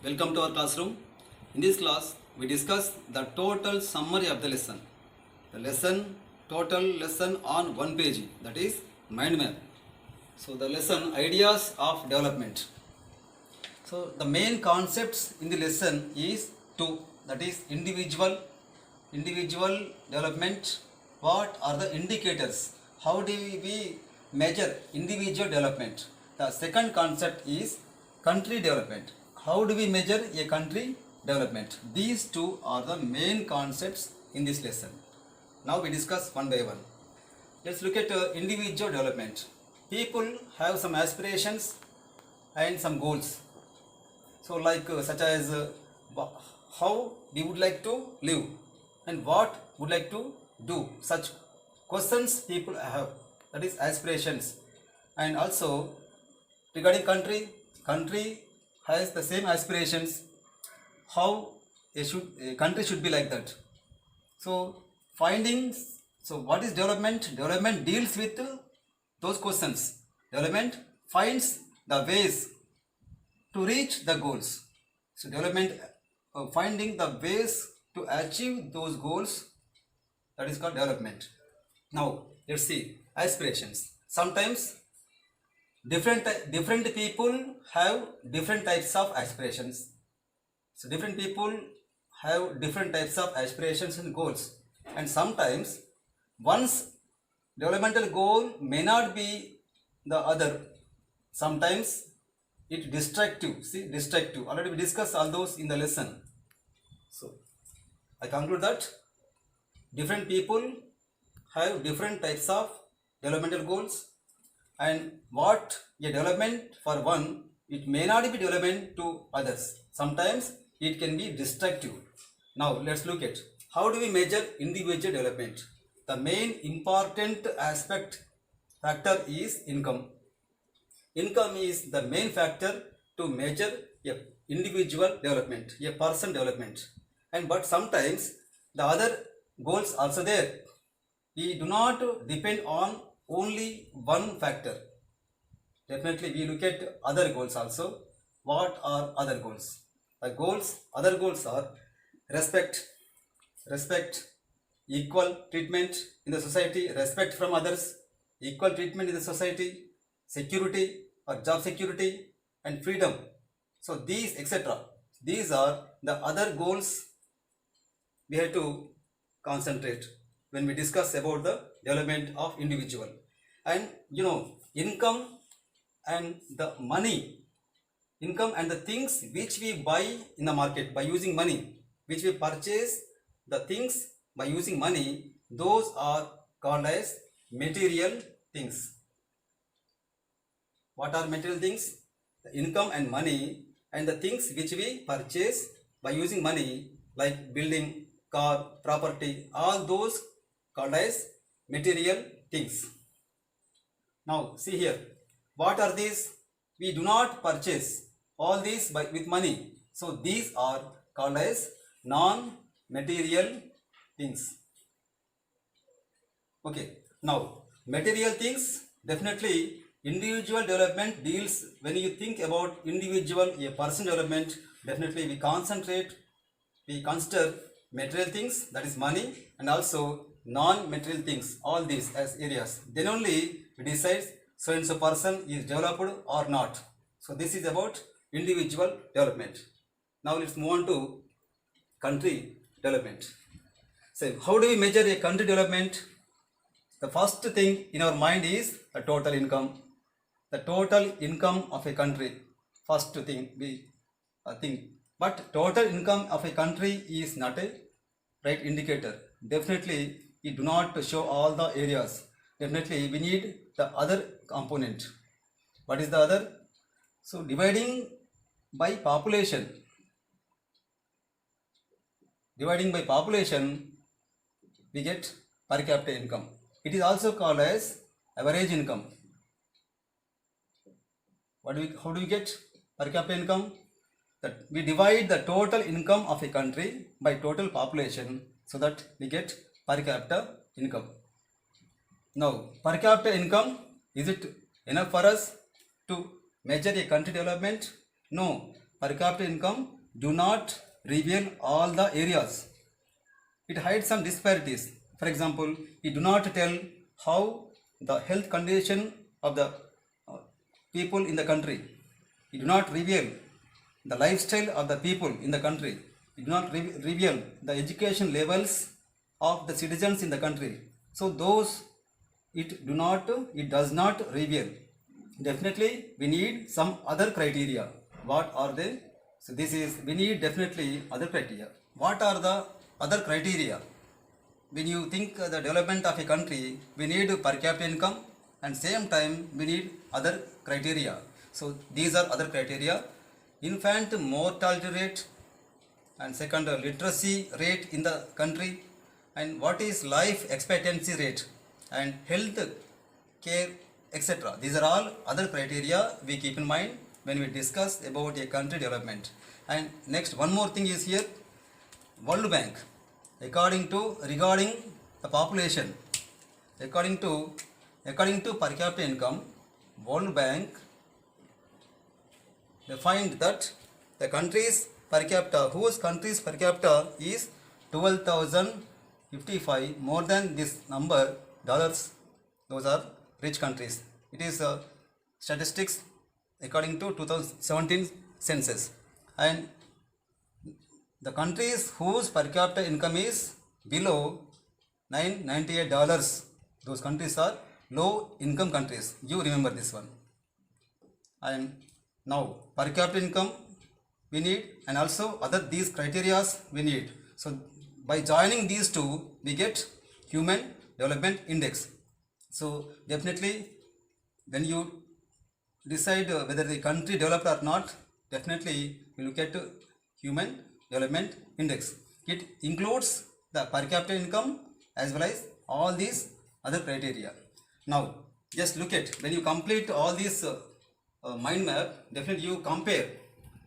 Welcome to our classroom. In this class, we discuss the total summary of the lesson. The total lesson on one page, that is mind map. So the lesson ideas of development. So the main concepts in the lesson is two, that is individual development. What are the indicators? How do we measure individual development? The second concept is country development. How do we measure a country development? These two are the main concepts in this lesson. Now we discuss one by one. Let's look at individual development. People have some aspirations and some goals. So like such as how we would like to live and what would like to do. Such questions people have, that is aspirations. And also regarding country has the same aspirations, how a country should be like that. So findings, so what is development? Development deals with those questions. Development finds the ways to reach the goals. So development finding the ways to achieve those goals, that is called development. Now let's see aspirations. Sometimes different people have different types of aspirations. So different people have different types of aspirations and goals, and sometimes one's developmental goal may not be the other. Sometimes it destructive. See, destructive. Already we discussed all those in the lesson. So I conclude that different people have different types of developmental goals, and what a development for one, it may not be development to others. Sometimes it can be destructive. Now let's look at how do we measure individual development. The main important factor is income. Income is the main factor to measure a individual development, a person development. And but sometimes the other goals also there. We do not depend on only one factor. Definitely we look at other goals also. What are other goals? Other goals are respect, equal treatment in the society, respect from others, equal treatment in the society, security or job security, and freedom. So these etc. These are the other goals we have to concentrate when we discuss about the development of individual. And income and the money, income and the things which we buy in the market by using money, which we purchase the things by using money, those are called as material things. What are material things? The income and money and the things which we purchase by using money, like building, car, property, all those called as material things. Now see here, what are these? We do not purchase all these with money. So these are called as non-material things. Okay, now material things, definitely individual development deals, when you think about individual, a person development, definitely we consider material things, that is money, and also non-material things, all these as areas. Then only we decide so and so person is developed or not. So this is about individual development. Now let's move on to country development. So how do we measure a country development? The first thing in our mind is the total income. The total income of a country. First thing we think. But total income of a country is not a right indicator. Definitely it do not show all the areas. Definitely we need the other component. What is the other? So dividing by population. Dividing by population, we get per capita income. It is also called as average income. How do we get per capita income? That we divide the total income of a country by total population, so that we get per capita income. Now per capita income, is it enough for us to measure a country development? No. per capita income do not reveal all the areas. It hides some disparities. For example, it do not tell how the health condition of the people in the country. It do not reveal the lifestyle of the people in the country. It do not reveal the education levels of the citizens in the country. So those it does not reveal. Definitely we need some other criteria. What are they? So this is, we need definitely other criteria. What are the other criteria? When you think the development of a country, we need per capita income and same time we need other criteria. So these are other criteria: infant mortality rate, and second literacy rate in the country, and what is life expectancy rate, and health care, etc. These are all other criteria we keep in mind when we discuss about a country development. And next, one more thing is here, World Bank, regarding the population, according to per capita income, World Bank, they find that the countries per capita, whose countries per capita is 12,055, more than this number dollars, those are rich countries. It is statistics according to 2017 census. And the countries whose per capita income is below $998, those countries are low income countries. You remember this one. And now per capita income we need, and also other these criterias we need. So by joining these two we get Human Development Index. So definitely when you decide whether the country developed or not, definitely we look at Human Development Index. It includes the per capita income as well as all these other criteria. Now just look at, when you complete all these mind map, definitely you compare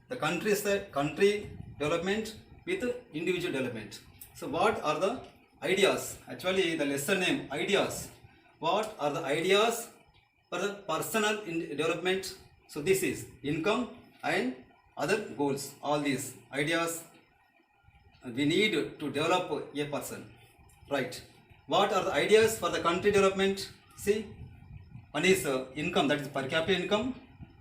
the country development with individual development. So what are the ideas? Actually the lesson name, ideas. What are the ideas for the personal development? So this is income and other goals. All these ideas we need to develop a person, right? What are the ideas for the country development? See, one is income, that is per capita income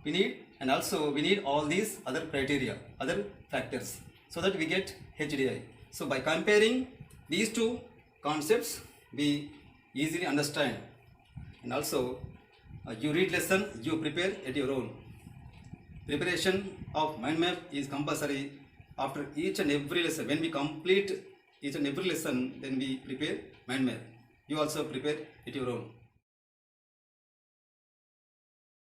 we need, and also we need all these other criteria, other factors, so that we get HDI. So by comparing these two concepts we easily understand. And also you read lesson, you prepare at your own. Preparation of mind map is compulsory after each and every lesson. When we complete each and every lesson, then we prepare mind map. You also prepare at your own.